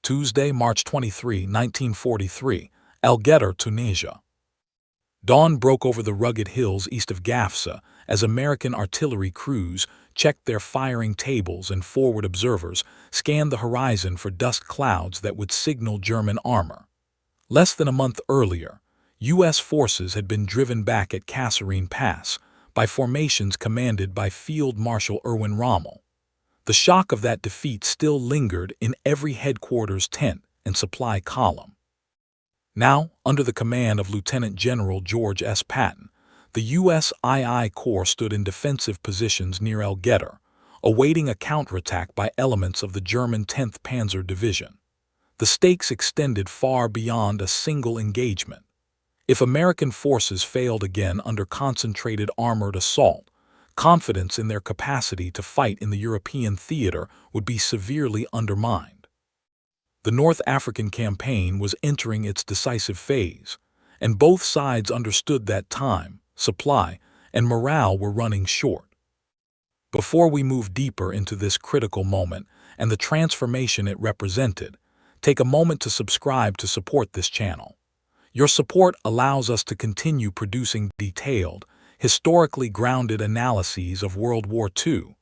Tuesday, March 23, 1943, El Guetter, Tunisia. Dawn broke over the rugged hills east of Gafsa as American artillery crews checked their firing tables and forward observers scanned the horizon for dust clouds that would signal German armor. Less than a month earlier, U.S. forces had been driven back at Kasserine Pass by formations commanded by Field Marshal Erwin Rommel. The shock of that defeat still lingered in every headquarters tent and supply column. Now, under the command of Lieutenant General George S. Patton, the U.S.II Corps stood in defensive positions near El Guetter, awaiting a counterattack by elements of the German 10th Panzer Division. The stakes extended far beyond a single engagement. If American forces failed again under concentrated armored assault, confidence in their capacity to fight in the European theater would be severely undermined. The North African campaign was entering its decisive phase, and both sides understood that time, supply, and morale were running short. Before we move deeper into this critical moment and the transformation it represented, take a moment to subscribe to support this channel. Your support allows us to continue producing detailed, historically grounded analyses of World War II,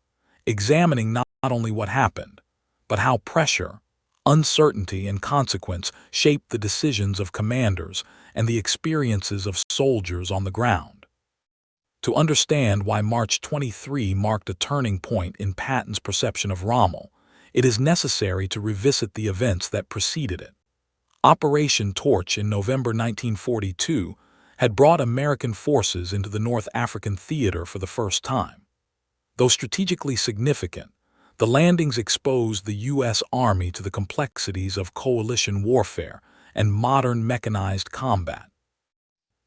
examining not only what happened, but how pressure, uncertainty, and consequence shaped the decisions of commanders and the experiences of soldiers on the ground. To understand why March 23 marked a turning point in Patton's perception of Rommel, it is necessary to revisit the events that preceded it. Operation Torch in November 1942 had brought American forces into the North African theater for the first time. Though strategically significant, the landings exposed the U.S. Army to the complexities of coalition warfare and modern mechanized combat.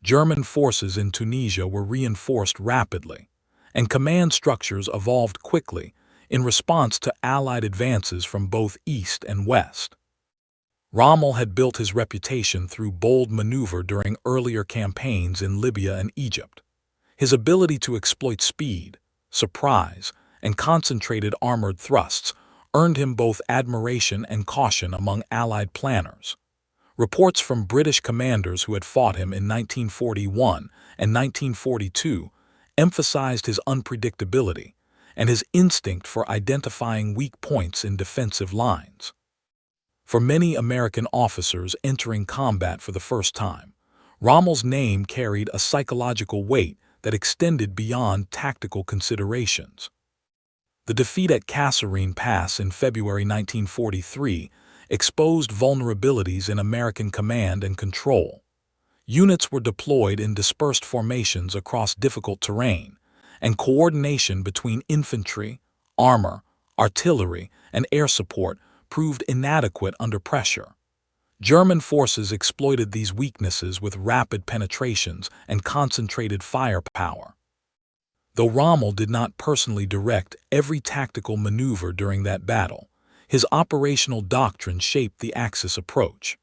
German forces in Tunisia were reinforced rapidly, and command structures evolved quickly in response to Allied advances from both east and west. Rommel had built his reputation through bold maneuver during earlier campaigns in Libya and Egypt. His ability to exploit speed, surprise, and concentrated armored thrusts earned him both admiration and caution among Allied planners. Reports from British commanders who had fought him in 1941 and 1942 emphasized his unpredictability and his instinct for identifying weak points in defensive lines. For many American officers entering combat for the first time, Rommel's name carried a psychological weight that extended beyond tactical considerations. The defeat at Kasserine Pass in February 1943 exposed vulnerabilities in American command and control. Units were deployed in dispersed formations across difficult terrain, and coordination between infantry, armor, artillery, and air support proved inadequate under pressure. German forces exploited these weaknesses with rapid penetrations and concentrated firepower. Though Rommel did not personally direct every tactical maneuver during that battle, his operational doctrine shaped the Axis approach.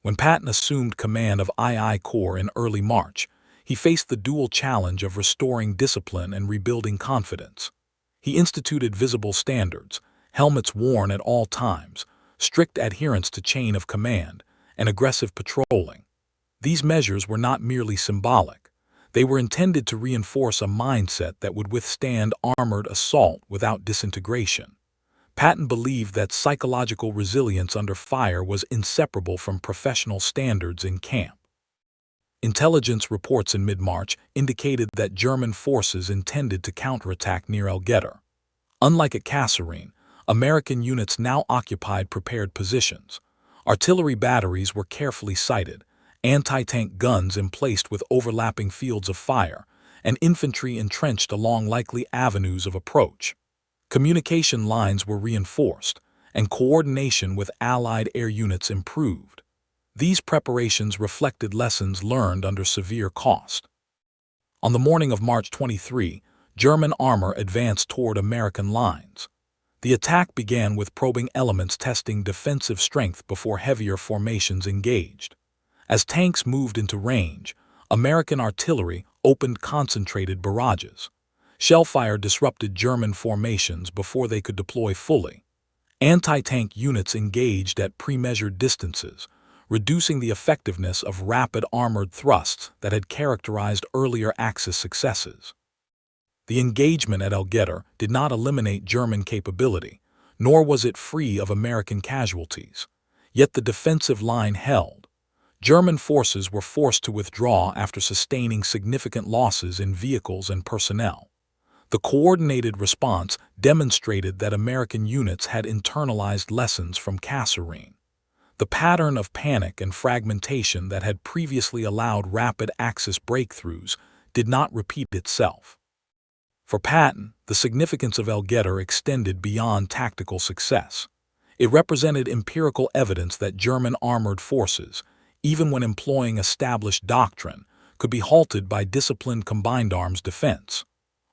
When Patton assumed command of II Corps in early March, he faced the dual challenge of restoring discipline and rebuilding confidence. He instituted visible standards, helmets worn at all times, strict adherence to chain of command, and aggressive patrolling. These measures were not merely symbolic. They were intended to reinforce a mindset that would withstand armored assault without disintegration. Patton believed that psychological resilience under fire was inseparable from professional standards in camp. Intelligence reports in mid-March indicated that German forces intended to counterattack near El Guetter. Unlike at Kasserine, American units now occupied prepared positions. Artillery batteries were carefully sighted, anti-tank guns emplaced with overlapping fields of fire, and infantry entrenched along likely avenues of approach. Communication lines were reinforced, and coordination with Allied air units improved. These preparations reflected lessons learned under severe cost. On the morning of March 23, German armor advanced toward American lines. The attack began with probing elements testing defensive strength before heavier formations engaged. As tanks moved into range, American artillery opened concentrated barrages. Shellfire disrupted German formations before they could deploy fully. Anti-tank units engaged at pre-measured distances, reducing the effectiveness of rapid armored thrusts that had characterized earlier Axis successes. The engagement at El Guetter did not eliminate German capability, nor was it free of American casualties. Yet the defensive line held. German forces were forced to withdraw after sustaining significant losses in vehicles and personnel. The coordinated response demonstrated that American units had internalized lessons from Kasserine. The pattern of panic and fragmentation that had previously allowed rapid Axis breakthroughs did not repeat itself. For Patton, the significance of El Guetter extended beyond tactical success. It represented empirical evidence that German armored forces, even when employing established doctrine, could be halted by disciplined combined arms defense.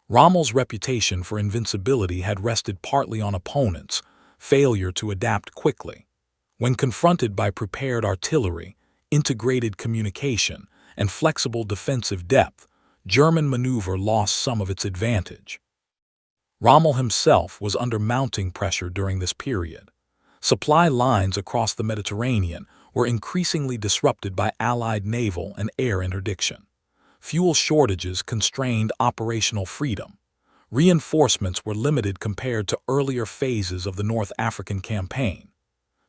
Rommel's reputation for invincibility had rested partly on opponents' failure to adapt quickly. When confronted by prepared artillery, integrated communication, and flexible defensive depth, German maneuver lost some of its advantage. Rommel himself was under mounting pressure during this period. Supply lines across the Mediterranean were increasingly disrupted by Allied naval and air interdiction. Fuel shortages constrained operational freedom. Reinforcements were limited compared to earlier phases of the North African campaign.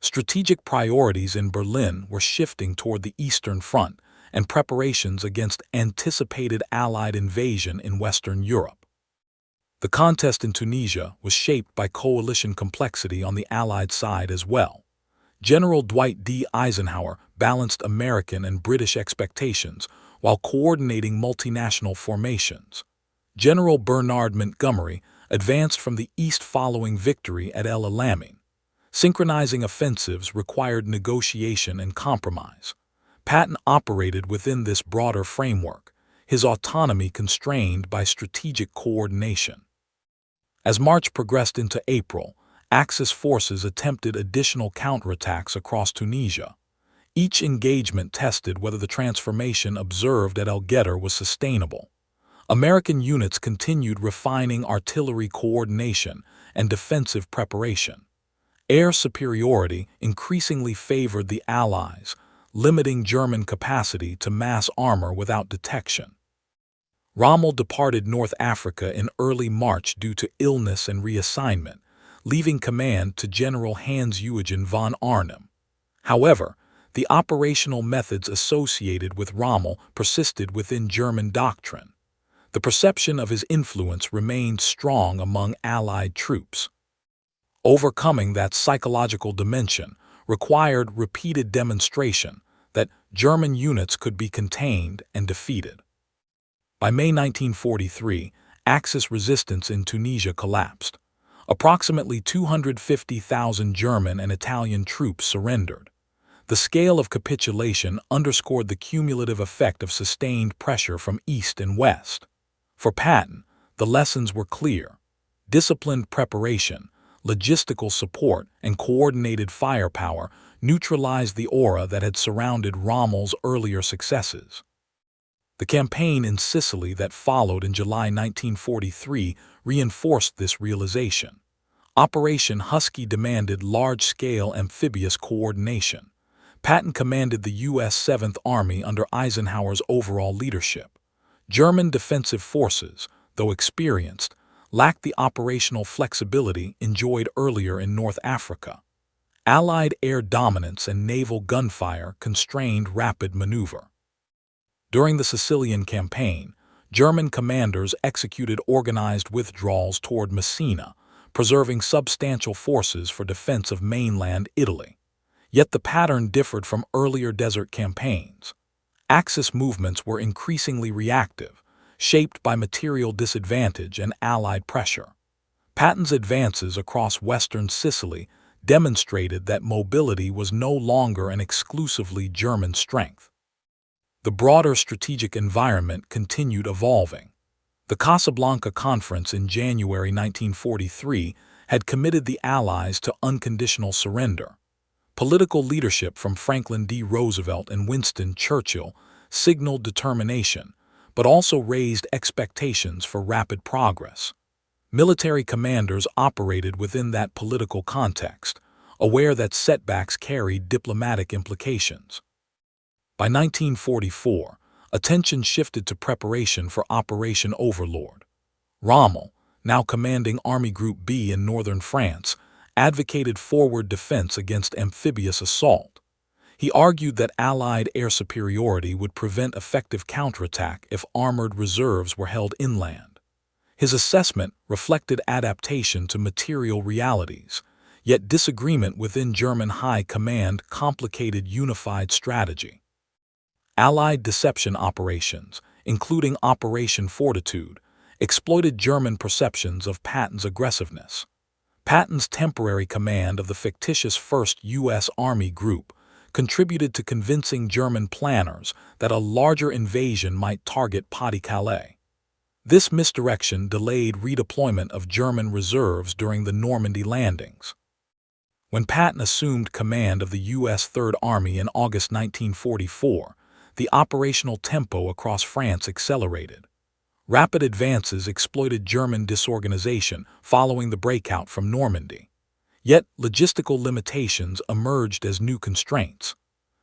Strategic priorities in Berlin were shifting toward the Eastern Front and preparations against anticipated Allied invasion in Western Europe. The contest in Tunisia was shaped by coalition complexity on the Allied side as well. General Dwight D. Eisenhower balanced American and British expectations while coordinating multinational formations. General Bernard Montgomery advanced from the east following victory at El Alamein. Synchronizing offensives required negotiation and compromise. Patton operated within this broader framework, his autonomy constrained by strategic coordination. As March progressed into April, Axis forces attempted additional counterattacks across Tunisia. Each engagement tested whether the transformation observed at El Guetter was sustainable. American units continued refining artillery coordination and defensive preparation. Air superiority increasingly favored the Allies, limiting German capacity to mass armor without detection. Rommel departed North Africa in early March due to illness and reassignment, leaving command to General Hans-Eugen von Arnim. However, the operational methods associated with Rommel persisted within German doctrine. The perception of his influence remained strong among Allied troops. Overcoming that psychological dimension required repeated demonstration that German units could be contained and defeated. By May 1943, Axis resistance in Tunisia collapsed. Approximately 250,000 German and Italian troops surrendered. The scale of capitulation underscored the cumulative effect of sustained pressure from east and west. For Patton, the lessons were clear. Disciplined preparation, logistical support, and coordinated firepower neutralized the aura that had surrounded Rommel's earlier successes. The campaign in Sicily that followed in July 1943 reinforced this realization. Operation Husky demanded large-scale amphibious coordination. Patton commanded the U.S. 7th Army under Eisenhower's overall leadership. German defensive forces, though experienced, lacked the operational flexibility enjoyed earlier in North Africa. Allied air dominance and naval gunfire constrained rapid maneuver. During the Sicilian campaign, German commanders executed organized withdrawals toward Messina, preserving substantial forces for defense of mainland Italy. Yet the pattern differed from earlier desert campaigns. Axis movements were increasingly reactive, shaped by material disadvantage and Allied pressure. Patton's advances across western Sicily demonstrated that mobility was no longer an exclusively German strength. The broader strategic environment continued evolving. The Casablanca Conference in January 1943 had committed the Allies to unconditional surrender. Political leadership from Franklin D. Roosevelt and Winston Churchill signaled determination, but also raised expectations for rapid progress. Military commanders operated within that political context, aware that setbacks carried diplomatic implications. By 1944, attention shifted to preparation for Operation Overlord. Rommel, now commanding Army Group B in northern France, advocated forward defense against amphibious assault. He argued that Allied air superiority would prevent effective counterattack if armored reserves were held inland. His assessment reflected adaptation to material realities, yet disagreement within German high command complicated unified strategy. Allied deception operations, including Operation Fortitude, exploited German perceptions of Patton's aggressiveness. Patton's temporary command of the fictitious 1st U.S. Army Group contributed to convincing German planners that a larger invasion might target Pas-de-Calais. This misdirection delayed redeployment of German reserves during the Normandy landings. When Patton assumed command of the U.S. Third Army in August 1944, the operational tempo across France accelerated. Rapid advances exploited German disorganization following the breakout from Normandy. Yet logistical limitations emerged as new constraints.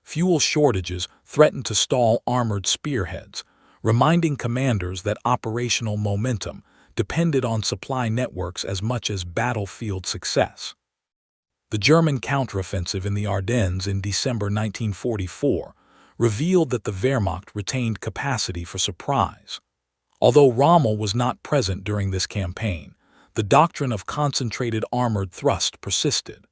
Fuel shortages threatened to stall armored spearheads, reminding commanders that operational momentum depended on supply networks as much as battlefield success. The German counteroffensive in the Ardennes in December 1944 revealed that the Wehrmacht retained capacity for surprise. Although Rommel was not present during this campaign, the doctrine of concentrated armored thrust persisted.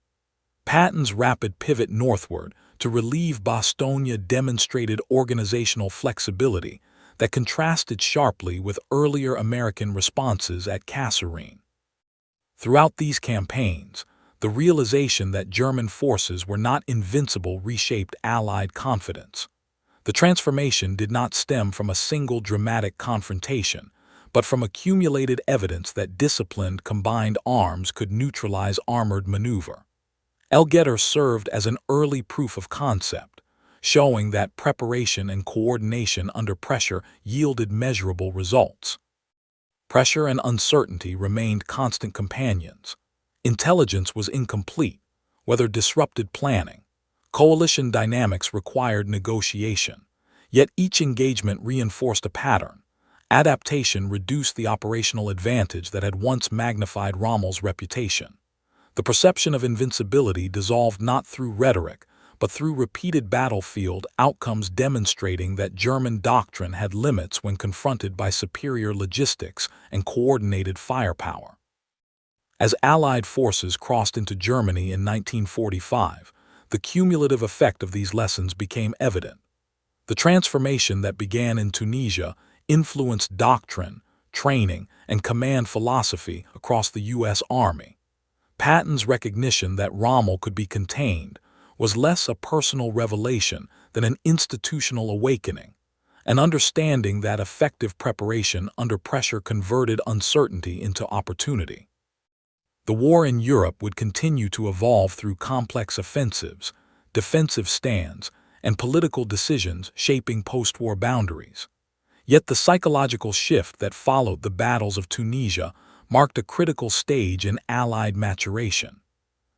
Patton's rapid pivot northward to relieve Bastogne demonstrated organizational flexibility that contrasted sharply with earlier American responses at Kasserine. Throughout these campaigns, the realization that German forces were not invincible reshaped Allied confidence. The transformation did not stem from a single dramatic confrontation, but from accumulated evidence that disciplined combined arms could neutralize armored maneuver. Elgetter served as an early proof of concept, showing that preparation and coordination under pressure yielded measurable results. Pressure and uncertainty remained constant companions. Intelligence was incomplete, whether disrupted planning. Coalition dynamics required negotiation, yet each engagement reinforced a pattern. Adaptation reduced the operational advantage that had once magnified Rommel's reputation. The perception of invincibility dissolved not through rhetoric, but through repeated battlefield outcomes demonstrating that German doctrine had limits when confronted by superior logistics and coordinated firepower. As Allied forces crossed into Germany in 1945, the cumulative effect of these lessons became evident. The transformation that began in Tunisia influenced doctrine, training, and command philosophy across the U.S. Army. Patton's recognition that Rommel could be contained was less a personal revelation than an institutional awakening, an understanding that effective preparation under pressure converted uncertainty into opportunity. The war in Europe would continue to evolve through complex offensives, defensive stands, and political decisions shaping post-war boundaries. Yet the psychological shift that followed the battles of Tunisia marked a critical stage in Allied maturation.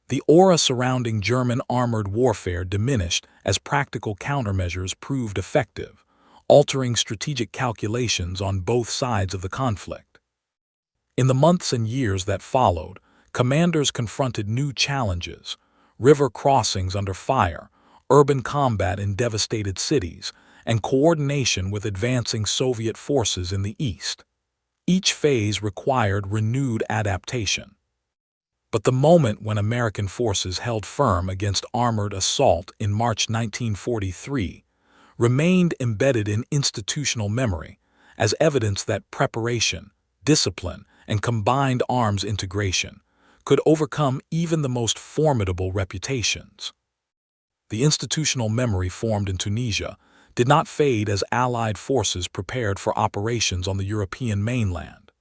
The aura surrounding German armored warfare diminished as practical countermeasures proved effective, altering strategic calculations on both sides of the conflict. In the months and years that followed, commanders confronted new challenges: river crossings under fire, urban combat in devastated cities, and coordination with advancing Soviet forces in the east. Each phase required renewed adaptation. But the moment when American forces held firm against armored assault in March 1943 remained embedded in institutional memory as evidence that preparation, discipline, and combined arms integration could overcome even the most formidable reputations. The institutional memory formed in Tunisia did not fade as Allied forces prepared for operations on the European mainland.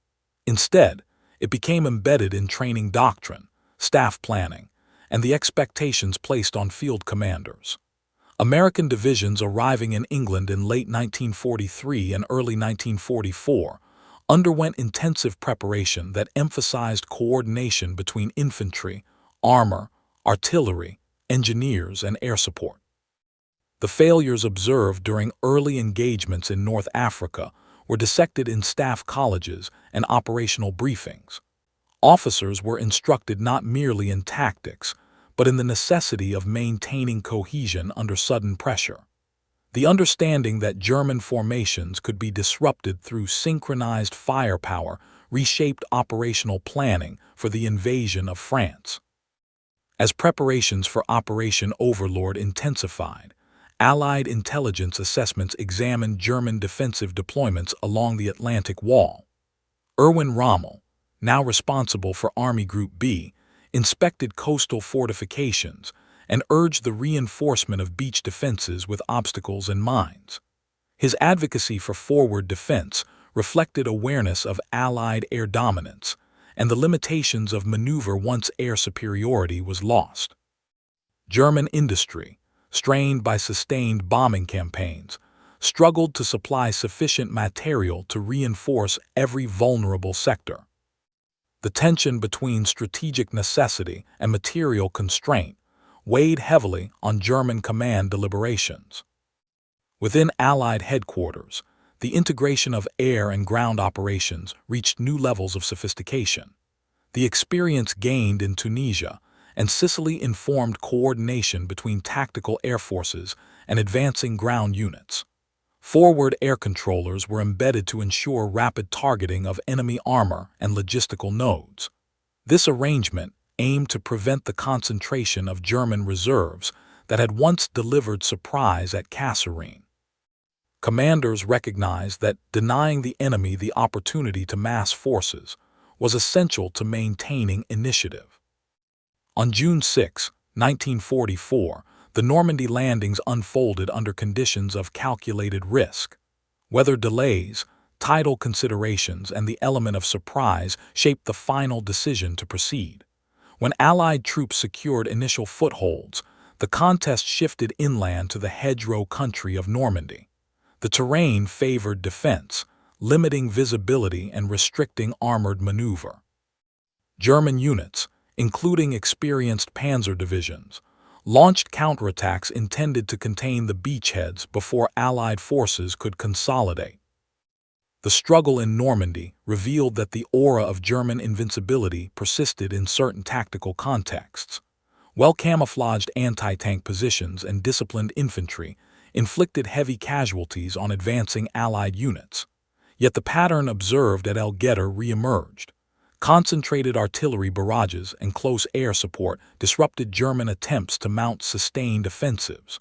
Instead, it became embedded in training doctrine, staff planning, and the expectations placed on field commanders. American divisions arriving in England in late 1943 and early 1944 underwent intensive preparation that emphasized coordination between infantry, armor, artillery, engineers, and air support. The failures observed during early engagements in North Africa were dissected in staff colleges and operational briefings. Officers were instructed not merely in tactics, but in the necessity of maintaining cohesion under sudden pressure. The understanding that German formations could be disrupted through synchronized firepower reshaped operational planning for the invasion of France. As preparations for Operation Overlord intensified, Allied intelligence assessments examined German defensive deployments along the Atlantic Wall. Erwin Rommel, now responsible for Army Group B, inspected coastal fortifications and urged the reinforcement of beach defenses with obstacles and mines. His advocacy for forward defense reflected awareness of Allied air dominance and the limitations of maneuver once air superiority was lost. German industry, strained by sustained bombing campaigns, struggled to supply sufficient material to reinforce every vulnerable sector. The tension between strategic necessity and material constraint weighed heavily on German command deliberations. Within Allied headquarters, the integration of air and ground operations reached new levels of sophistication. The experience gained in Tunisia and Sicily informed coordination between tactical air forces and advancing ground units. Forward air controllers were embedded to ensure rapid targeting of enemy armor and logistical nodes. This arrangement aimed to prevent the concentration of German reserves that had once delivered surprise at Kasserine. Commanders recognized that denying the enemy the opportunity to mass forces was essential to maintaining initiative. On June 6, 1944, the Normandy landings unfolded under conditions of calculated risk. Weather delays, tidal considerations, and the element of surprise shaped the final decision to proceed. When Allied troops secured initial footholds, the contest shifted inland to the hedgerow country of Normandy. The terrain favored defense, limiting visibility and restricting armored maneuver. German units, including experienced panzer divisions, launched counterattacks intended to contain the beachheads before Allied forces could consolidate. The struggle in Normandy revealed that the aura of German invincibility persisted in certain tactical contexts. Well-camouflaged anti-tank positions and disciplined infantry inflicted heavy casualties on advancing Allied units. Yet the pattern observed at El Gueter re-emerged. Concentrated artillery barrages and close air support disrupted German attempts to mount sustained offensives.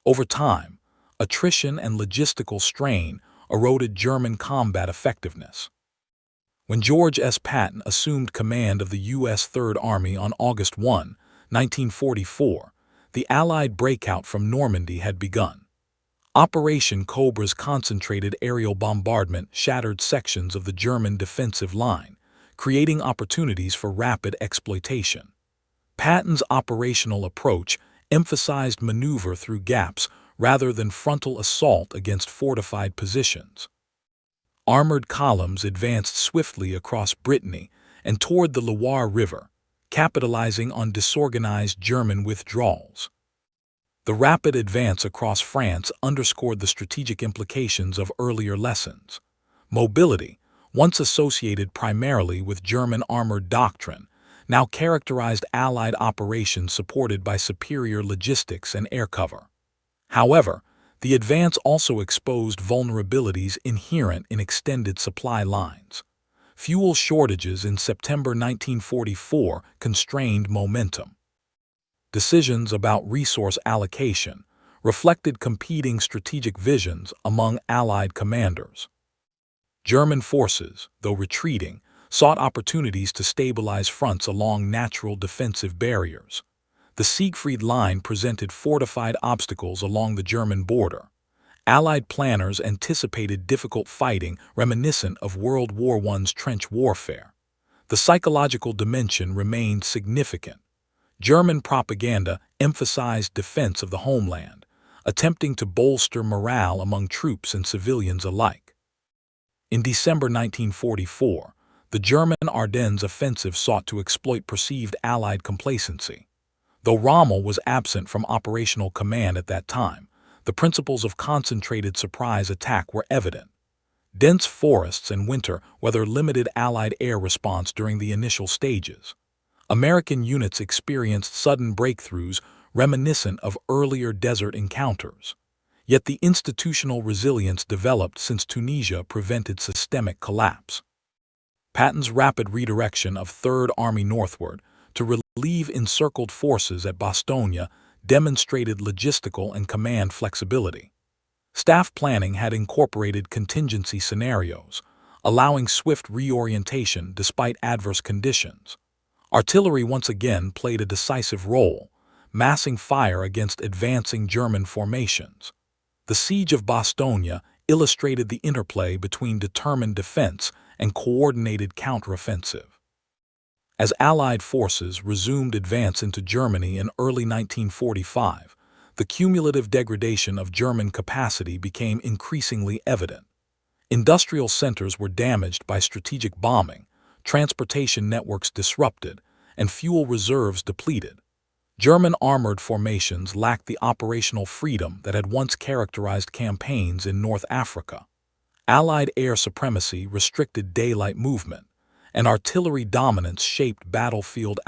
Over time, attrition and logistical strain eroded German combat effectiveness. When George S. Patton assumed command of the U.S. Third Army on August 1, 1944, the Allied breakout from Normandy had begun. Operation Cobra's concentrated aerial bombardment shattered sections of the German defensive line, creating opportunities for rapid exploitation. Patton's operational approach emphasized maneuver through gaps rather than frontal assault against fortified positions. Armored columns advanced swiftly across Brittany and toward the Loire River, capitalizing on disorganized German withdrawals. The rapid advance across France underscored the strategic implications of earlier lessons. Mobility, once associated primarily with German armored doctrine, now characterized Allied operations supported by superior logistics and air cover. However, the advance also exposed vulnerabilities inherent in extended supply lines. Fuel shortages in September 1944 constrained momentum. Decisions about resource allocation reflected competing strategic visions among Allied commanders. German forces, though retreating, sought opportunities to stabilize fronts along natural defensive barriers. The Siegfried Line presented fortified obstacles along the German border. Allied planners anticipated difficult fighting reminiscent of World War I's trench warfare. The psychological dimension remained significant. German propaganda emphasized defense of the homeland, attempting to bolster morale among troops and civilians alike. In December 1944, the German Ardennes offensive sought to exploit perceived Allied complacency. Though Rommel was absent from operational command at that time, the principles of concentrated surprise attack were evident. Dense forests and winter weather limited Allied air response during the initial stages. American units experienced sudden breakthroughs reminiscent of earlier desert encounters. Yet the institutional resilience developed since Tunisia prevented systemic collapse. Patton's rapid redirection of Third Army northward to relieve encircled forces at Bastogne demonstrated logistical and command flexibility. Staff planning had incorporated contingency scenarios, allowing swift reorientation despite adverse conditions. Artillery once again played a decisive role, massing fire against advancing German formations. The siege of Bastogne illustrated the interplay between determined defense and coordinated counteroffensive. As Allied forces resumed advance into Germany in early 1945, the cumulative degradation of German capacity became increasingly evident. Industrial centers were damaged by strategic bombing, transportation networks disrupted, and fuel reserves depleted. German armored formations lacked the operational freedom that had once characterized campaigns in North Africa. Allied air supremacy restricted daylight movement, and artillery dominance shaped battlefield